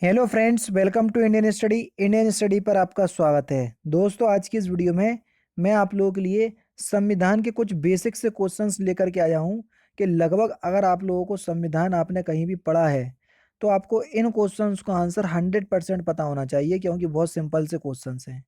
Hello friends, welcome to Indian study पर आपका स्वागत है। दोस्तों, आज की इस वीडियो में मैं आप लोगों के लिए संविधान के कुछ बेसिक से क्वेश्चंस लेकर के आया हूं कि लगभग अगर आप लोगों को संविधान आपने कहीं भी पढ़ा है तो आपको इन क्वेश्चंस का आंसर 100% पता होना चाहिए, क्योंकि बहुत सिंपल से क्वेश्चंस हैं।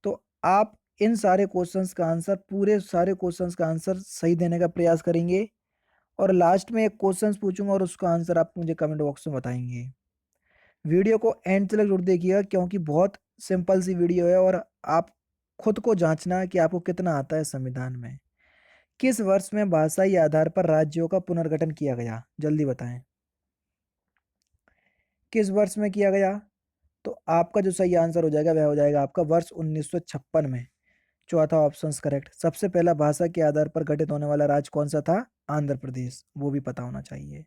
तो आप इन सारे क्वेश्चंस का आंसर पूरे सारे क्वेश्चंस का आंसर सही देने का प्रयास करेंगे और लास्ट में एक क्वेश्चन पूछूंगा और उसका आंसर आप मुझे कमेंट बॉक्स में बताएंगे। वीडियो को एंड तक जरूर देखिएगा, क्योंकि बहुत सिंपल सी वीडियो है और आप खुद को जांचना है कि आपको कितना आता है संविधान में। किस वर्ष में भाषाई आधार पर राज्यों का पुनर्गठन किया गया? जल्दी बताएं, किस वर्ष में किया गया? तो आपका जो सही आंसर हो जाएगा वह हो जाएगा आपका वर्ष 1956 में। चौथा ऑप्शन करेक्ट। सबसे पहला भाषा के आधार पर गठित होने वाला राज्य कौन सा था? आंध्र प्रदेश, वो भी पता होना चाहिए।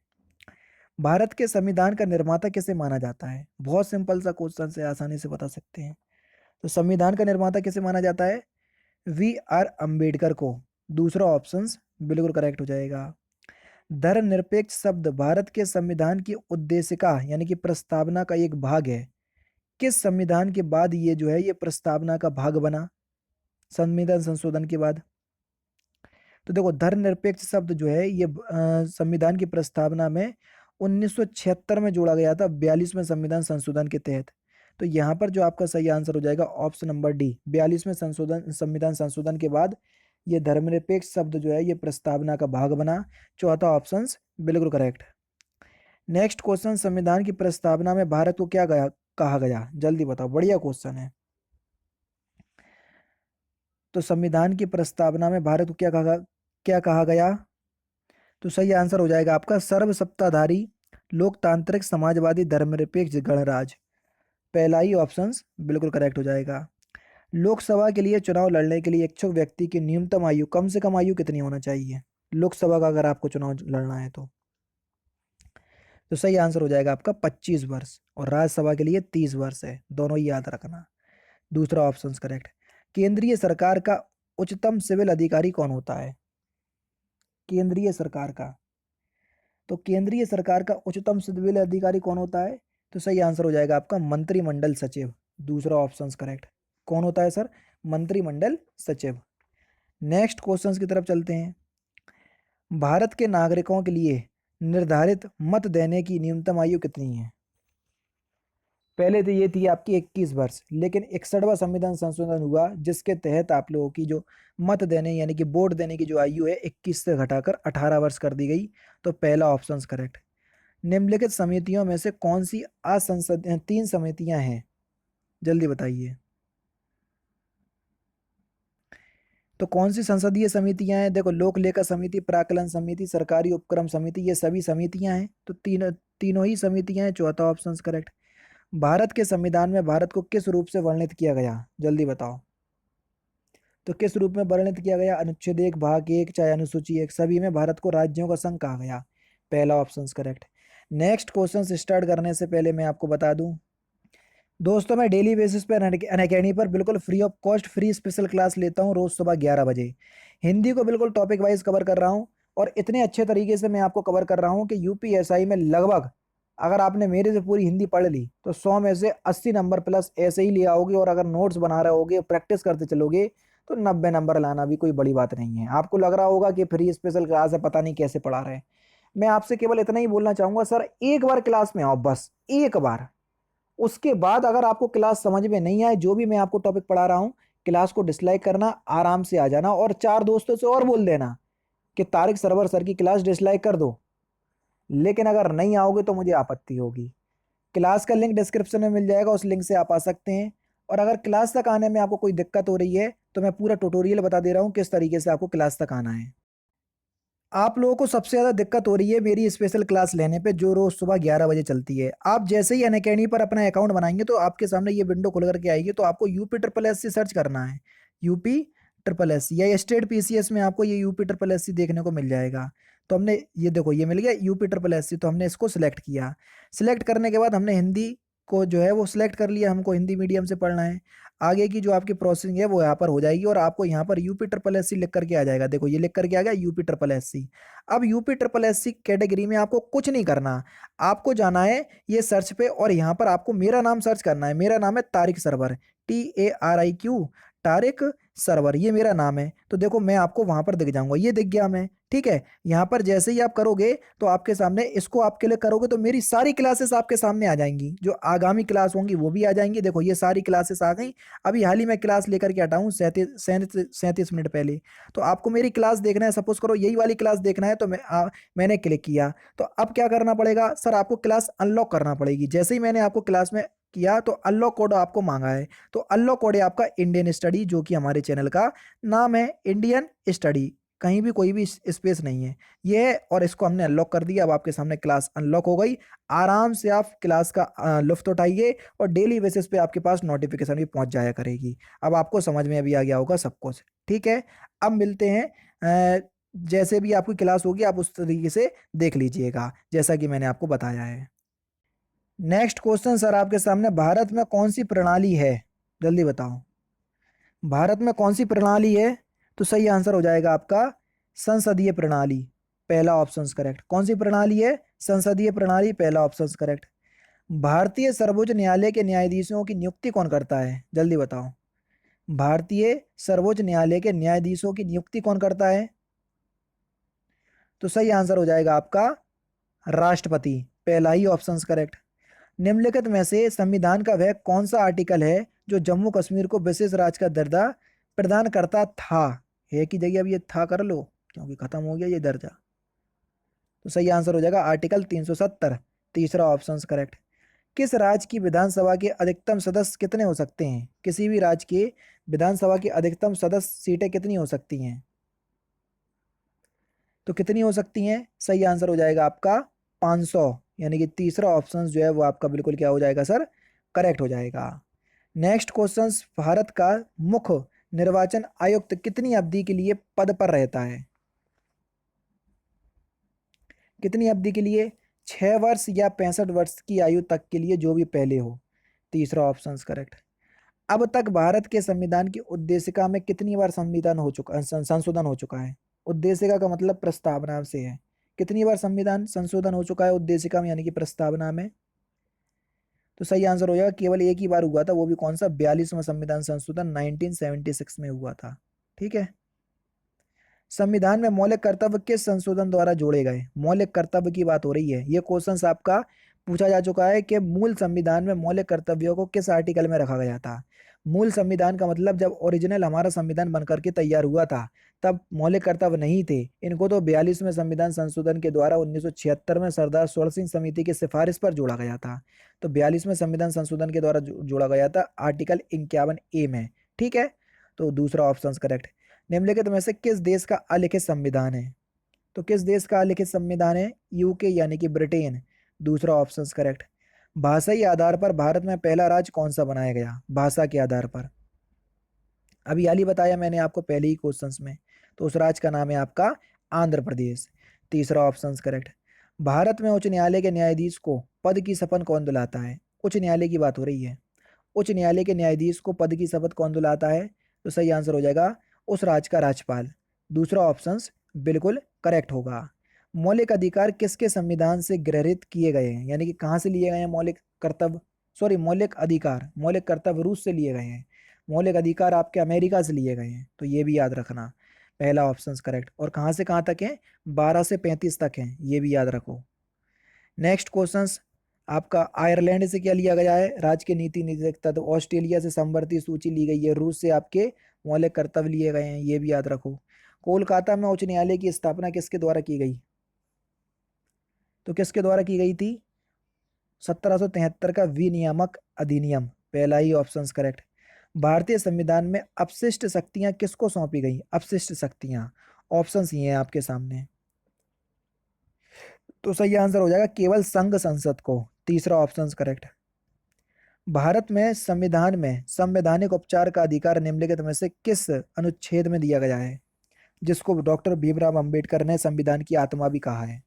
भारत के संविधान का निर्माता किसे माना जाता है? बहुत सिंपल सा क्वेश्चन से आसानी से बता सकते हैं। तो संविधान का निर्माता किसे माना जाता है? वी आर अंबेडकर को। दूसरा ऑप्शन बिल्कुल करेक्ट हो जाएगा। धर्मनिरपेक्ष शब्द भारत के संविधान की उद्देशिका यानी कि प्रस्तावना का एक भाग है। किस संविधान के बाद ये जो है ये प्रस्तावना का भाग बना? संविधान संशोधन के बाद। तो देखो, धर्मनिरपेक्ष शब्द जो है ये संविधान की प्रस्तावना में 1976 में जोड़ा गया था, 42वें संविधान संशोधन के तहत। तो यहाँ पर जो आपका सही आंसर हो जाएगा ऑप्शन नंबर डी, 42वें संविधान संशोधन के बाद ये धर्मनिरपेक्ष शब्द जो है ये प्रस्तावना का भाग बना। चौथा ऑप्शन बिल्कुल करेक्ट। नेक्स्ट क्वेश्चन, संविधान की प्रस्तावना में भारत को क्या कहा गया? जल्दी बताओ, बढ़िया क्वेश्चन है। तो संविधान की प्रस्तावना में भारत को क्या कहा गया? तो सही आंसर हो जाएगा आपका सर्वसत्ताधारी लोकतांत्रिक समाजवादी धर्मनिरपेक्ष गणराज्य। पहला ही ऑप्शन बिल्कुल करेक्ट हो जाएगा। लोकसभा के लिए चुनाव लड़ने के लिए इच्छुक व्यक्ति की न्यूनतम आयु, कम से कम आयु कितनी होना चाहिए लोकसभा का, अगर आपको चुनाव लड़ना है तो? तो सही आंसर हो जाएगा आपका 25 वर्ष, और राज्यसभा के लिए 30 वर्ष है, दोनों ही याद रखना। दूसरा ऑप्शन करेक्ट। केंद्रीय सरकार का उच्चतम सिविल अधिकारी कौन होता है? केंद्रीय सरकार का, तो केंद्रीय सरकार का उच्चतम सिविल अधिकारी कौन होता है? तो सही आंसर हो जाएगा आपका मंत्रिमंडल सचिव। दूसरा ऑप्शन करेक्ट। कौन होता है सर? मंत्रिमंडल सचिव। नेक्स्ट क्वेश्चन की तरफ चलते हैं। भारत के नागरिकों के लिए निर्धारित मत देने की न्यूनतम आयु कितनी है? पहले तो ये थी आपकी 21 वर्ष, लेकिन 61वां संविधान संशोधन हुआ जिसके तहत आप लोगों की जो मत देने यानी कि वोट देने की जो आयु है 21 से घटाकर 18 वर्ष कर दी गई। तो पहला ऑप्शन करेक्ट। निम्नलिखित समितियों में से कौन सी असंसदीय 3 समितियां हैं? जल्दी बताइए। तो कौन सी संसदीय समितियां हैं? देखो, लोक लेखा समिति, प्राकलन समिति, सरकारी उपक्रम समिति, ये सभी समितियां हैं। तो तीनों तीनों ही समितियां हैं। चौथा ऑप्शन करेक्ट। भारत के संविधान में भारत को किस रूप से वर्णित किया गया? जल्दी बताओ। तो किस रूप में वर्णित किया गया? अनुच्छेद 1 भाग 1 चाहे अनुसूची 1, सभी में भारत को राज्यों का संघ कहा गया। पहला option correct. Next question start करने से पहले मैं आपको बता दूं, दोस्तों मैं डेली बेसिस पर अनअकैडमी पर बिल्कुल free of cost free special class लेता हूं रोज सुबह 11 बजे। हिंदी को बिल्कुल टॉपिक वाइज कवर कर रहा हूं और इतने अच्छे तरीके से मैं आपको कवर कर रहा हूं कि यूपीएसआई में लगभग, अगर आपने मेरे से पूरी हिंदी पढ़ ली तो 100 में से 80 नंबर प्लस ऐसे ही ले आओगे, और अगर नोट्स बना रहे होगे, प्रैक्टिस करते चलोगे, तो 90 नंबर लाना भी कोई बड़ी बात नहीं है। आपको लग रहा होगा कि फ्री स्पेशल क्लास है, पता नहीं कैसे पढ़ा रहे हैं। मैं आपसे केवल इतना ही बोलना चाहूंगा, सर एक बार क्लास में आओ, बस एक बार। उसके बाद अगर आपको क्लास समझ में नहीं आए, जो भी मैं आपको टॉपिक पढ़ा रहा हूँ, क्लास को डिसलाइक करना, आराम से आ जाना और 4 दोस्तों से और बोल देना कि तारिक सरवर सर की क्लास डिसलाइक कर दो। लेकिन अगर नहीं आओगे तो मुझे आपत्ति होगी। क्लास का लिंक डिस्क्रिप्शन में मिल जाएगा, उस लिंक से आप आ सकते हैं। और अगर क्लास तक आने में आपको कोई दिक्कत हो रही है तो मैं पूरा ट्यूटोरियल बता दे रहा हूँ किस तरीके से आपको क्लास तक आना है। आप लोगों को सबसे ज़्यादा दिक्कत हो रही है मेरी स्पेशल क्लास लेने पे, जो रोज़ सुबह 11 बजे चलती है। आप जैसे ही अनअकैडमी पर अपना अकाउंट बनाएंगे तो आपके सामने ये विंडो खुल करके आएगी, तो आपको UP triple S C search करना है। यूपी ट्रिपल एस सी या स्टेट पीसीएस में आपको ये यूपी ट्रिपल एस सी देखने को मिल जाएगा। तो हमने ये देखो, ये मिल गया यूपी ट्रिपल एस सी, तो हमने इसको सिलेक्ट किया। सिलेक्ट करने के बाद हमने हिंदी को जो है वो सिलेक्ट कर लिया, हमको हिंदी मीडियम से पढ़ना है। आगे की जो आपकी प्रोसेसिंग है वो यहाँ पर हो जाएगी और आपको यहाँ पर यूपी ट्रिपल एस सी लिख करके आ जाएगा। देखो ये लिख करके आ गया यूपी ट्रिपल एस सी। अब UP triple S C category में आपको कुछ नहीं करना, आपको जाना है ये सर्च पे और यहाँ पर आपको मेरा नाम सर्च करना है। मेरा नाम है तारिक सरवर, TARIQ, तारिक सरवर, ये मेरा नाम है। तो देखो मैं आपको वहां पर दिख जाऊंगा, ये दिख गया मैं, ठीक है। यहाँ पर जैसे ही आप करोगे तो आपके सामने, इसको आपके लिए करोगे तो मेरी सारी क्लासेस आपके सामने आ जाएंगी, जो आगामी क्लास होंगी वो भी आ जाएंगी। देखो ये सारी क्लासेस आ गई, अभी हाल ही में क्लास लेकर के हटा हूँ 37 मिनट पहले। तो आपको मेरी क्लास देखना है, सपोज करो यही वाली क्लास देखना है, तो मैंने क्लिक किया। तो अब क्या करना पड़ेगा सर, आपको क्लास अनलॉक करना पड़ेगी। जैसे ही मैंने आपको क्लास में किया तो अनलॉक कोड आपको मांगा है, तो अनलॉक कोड है आपका इंडियन स्टडी, जो कि हमारे चैनल का नाम है इंडियन स्टडी, कहीं भी कोई भी स्पेस नहीं है ये है। और इसको हमने अनलॉक कर दिया, अब आपके सामने क्लास अनलॉक हो गई। आराम से आप क्लास का लुफ्त उठाइए और डेली बेसिस पे आपके पास नोटिफिकेशन भी पहुंच जाया करेगी। अब आपको समझ में अभी आ गया होगा सब कुछ, ठीक है। अब मिलते हैं, जैसे भी आपकी क्लास होगी आप उस तरीके से देख लीजिएगा जैसा कि मैंने आपको बताया है। नेक्स्ट क्वेश्चन सर आपके सामने, भारत में कौन सी प्रणाली है, जल्दी बताओ। भारत में कौन सी प्रणाली है? तो सही आंसर हो जाएगा आपका संसदीय प्रणाली, पहला ऑप्शन करेक्ट। कौन सी प्रणाली है? संसदीय प्रणाली, पहला ऑप्शन करेक्ट। भारतीय सर्वोच्च न्यायालय के न्यायाधीशों की नियुक्ति कौन करता है, जल्दी बताओ। भारतीय सर्वोच्च न्यायालय के न्यायाधीशों की नियुक्ति कौन करता है? तो सही आंसर हो जाएगा आपका राष्ट्रपति, पहला ही ऑप्शन करेक्ट। निम्नलिखित में से संविधान का वह कौन सा आर्टिकल है जो जम्मू कश्मीर को विशेष राज्य का दर्जा प्रदान करता था? है की जगह अब ये था कर लो, क्योंकि खत्म हो गया ये दर्जा। तो सही आंसर हो जाएगा आर्टिकल 370, तीसरा ऑप्शन करेक्ट। किस राज्य की विधानसभा के अधिकतम सदस्य कितने हो सकते हैं? किसी भी राज्य के विधानसभा की अधिकतम सदस्य सीटें कितनी हो सकती हैं? तो कितनी हो सकती हैं? सही आंसर हो जाएगा आपका 500, यानी कि तीसरा ऑप्शन जो है वो आपका बिल्कुल क्या हो जाएगा सर, करेक्ट हो जाएगा। नेक्स्ट क्वेश्चन, भारत का मुख्य निर्वाचन आयुक्त कितनी अवधि के लिए पद पर रहता है? कितनी अवधि के लिए? 6 वर्ष या 65 वर्ष की आयु तक के लिए, जो भी पहले हो, तीसरा ऑप्शन करेक्ट। अब तक भारत के संविधान की उद्देशिका में कितनी बार संविधान हो चुका, संशोधन हो चुका है? उद्देशिका का मतलब प्रस्तावना से है। कितनी बार संविधान संशोधन हो चुका है उद्देशिका में, यानी कि प्रस्तावना में? तो सही आंसर हो जाएगा केवल एक ही बार हुआ था, वो भी कौन सा, 42वां संविधान संशोधन 1976 में हुआ था, ठीक है। संविधान में मौलिक कर्तव्य किस संशोधन द्वारा जोड़े गए? मौलिक कर्तव्य की बात हो रही है, ये क्वेश्चन आपका पूछा जा चुका है कि मूल संविधान में मौलिक कर्तव्यों को किस आर्टिकल में रखा गया था। मूल संविधान का मतलब जब ओरिजिनल हमारा संविधान बनकर के तैयार हुआ था तब मौलिक कर्तव्य नहीं थे, इनको तो 42वें संविधान संशोधन के द्वारा 1976 में सरदार स्वर्ण सिंह समिति की सिफारिश पर जोड़ा गया था। तो 42वें संविधान संशोधन के द्वारा जोड़ा गया था आर्टिकल 51A में, ठीक है। तो दूसरा ऑप्शन करेक्ट। निम्नलिखित में से किस देश का अलिखित संविधान है? तो किस देश का अलिखित संविधान है? यूके, यानी कि ब्रिटेन, दूसरा ऑप्शन करेक्ट। भाषाई आधार पर भारत में पहला राज्य कौन सा बनाया गया? भाषा के आधार पर, अभी हाल ही बताया मैंने आपको पहले ही क्वेश्चंस में। तो उस राज्य का नाम है आपका आंध्र प्रदेश, तीसरा ऑप्शन करेक्ट। भारत में उच्च न्यायालय के न्यायाधीश को पद की शपथ कौन दिलाता है? उच्च न्यायालय की बात हो रही है, उच्च न्यायालय के न्यायाधीश को पद की शपथ कौन दिलाता है? तो सही आंसर हो जाएगा उस राज्य का राज्यपाल, दूसरा ऑप्शन बिल्कुल करेक्ट होगा। मौलिक अधिकार किसके संविधान से गृहीत किए गए हैं, यानी कि कहाँ से लिए गए हैं मौलिक कर्तव्य, सॉरी मौलिक अधिकार, मौलिक कर्तव्य रूस से लिए गए हैं, मौलिक अधिकार आपके अमेरिका से लिए गए हैं, तो ये भी याद रखना, पहला ऑप्शन करेक्ट। और कहाँ से कहाँ तक है? 12 से 35 तक हैं, ये भी याद रखो। नेक्स्ट क्वेश्चन आपका, आयरलैंड से क्या लिया गया है? राज्य के नीति निदेशक तत्व। ऑस्ट्रेलिया से संवर्ती सूची ली गई है। रूस से आपके मौलिक कर्तव्य लिए गए हैं, ये भी याद रखो। कोलकाता में उच्च न्यायालय की स्थापना किसके द्वारा की गई? तो किसके द्वारा की गई थी? 1773 का विनियामक अधिनियम, पहला ही ऑप्शन करेक्ट। भारतीय संविधान में अपशिष्ट शक्तियां किसको सौंपी गई? अपशिष्ट शक्तियां, ऑप्शंस ये हैं आपके सामने। तो सही आंसर हो जाएगा केवल संघ संसद को, तीसरा ऑप्शन करेक्ट। भारत में संविधान में संवैधानिक उपचार का अधिकार निम्नलिखित में से किस अनुच्छेद में दिया गया है, जिसको डॉक्टर भीमराव अंबेडकर ने संविधान की आत्मा भी कहा है?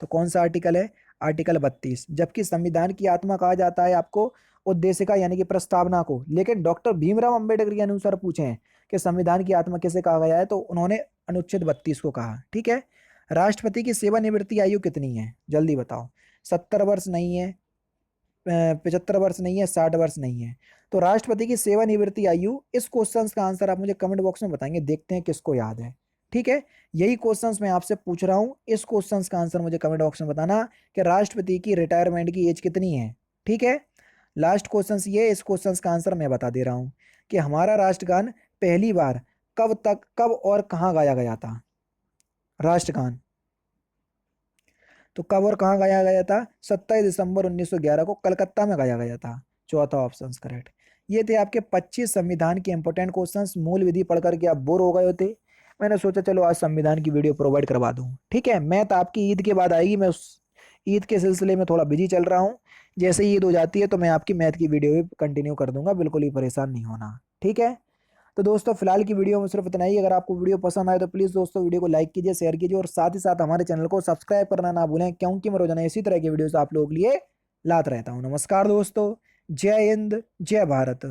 तो कौन सा आर्टिकल है? आर्टिकल 32। जबकि संविधान की आत्मा कहा जाता है आपको उद्देशिका यानी कि प्रस्तावना को। लेकिन डॉक्टर भीमराव अंबेडकर के अनुसार पूछें कि संविधान की आत्मा किसे कहा गया है, तो उन्होंने अनुच्छेद 32 को कहा। ठीक है। राष्ट्रपति की सेवानिवृत्ति आयु कितनी है, जल्दी बताओ। 70 वर्ष नहीं है, 75 वर्ष नहीं है, 60 वर्ष नहीं है। तो राष्ट्रपति की सेवानिवृत्ति आयु, इस क्वेश्चन का आंसर आप मुझे कमेंट बॉक्स में बताएंगे, देखते हैं किसको याद है। ठीक है। यही क्वेश्चंस मैं आपसे पूछ रहा हूं, इस क्वेश्चंस का आंसर मुझे कमेंट बॉक्स में बताना कि राष्ट्रपति की रिटायरमेंट की एज कितनी है। ठीक है। लास्ट क्वेश्चन ये, इस क्वेश्चन का आंसर मैं बता दे रहा हूं कि हमारा राष्ट्रगान पहली बार कब और कहां गाया गया था। राष्ट्रगान तो कब और कहां गाया गया था, 27 दिसंबर 1911 को कलकत्ता में गाया गया था। चौथा ऑप्शन करेक्ट। ये थे आपके 25 संविधान के इंपॉर्टेंट क्वेश्चंस। मूल विधि पढ़ करके आप बोर हो गए होते, मैंने सोचा चलो आज संविधान की वीडियो प्रोवाइड करवा दूं। ठीक है। मैथ आपकी ईद के बाद आएगी, मैं उस ईद के सिलसिले में थोड़ा बिजी चल रहा हूँ। जैसे ही ईद हो जाती है तो मैं आपकी मैथ की वीडियो भी कंटिन्यू कर दूंगा, बिल्कुल ही परेशान नहीं होना। ठीक है। तो दोस्तों फिलहाल की वीडियो में सिर्फ इतना ही। अगर आपको वीडियो पसंद आए तो प्लीज़ दोस्तों वीडियो को लाइक कीजिए, शेयर कीजिए और साथ ही साथ हमारे चैनल को सब्सक्राइब करना ना भूलें, क्योंकि मैं रोजाना इसी तरह की वीडियोस आप लोगों के लिए लाता रहता हूँ। नमस्कार दोस्तों, जय हिंद, जय भारत।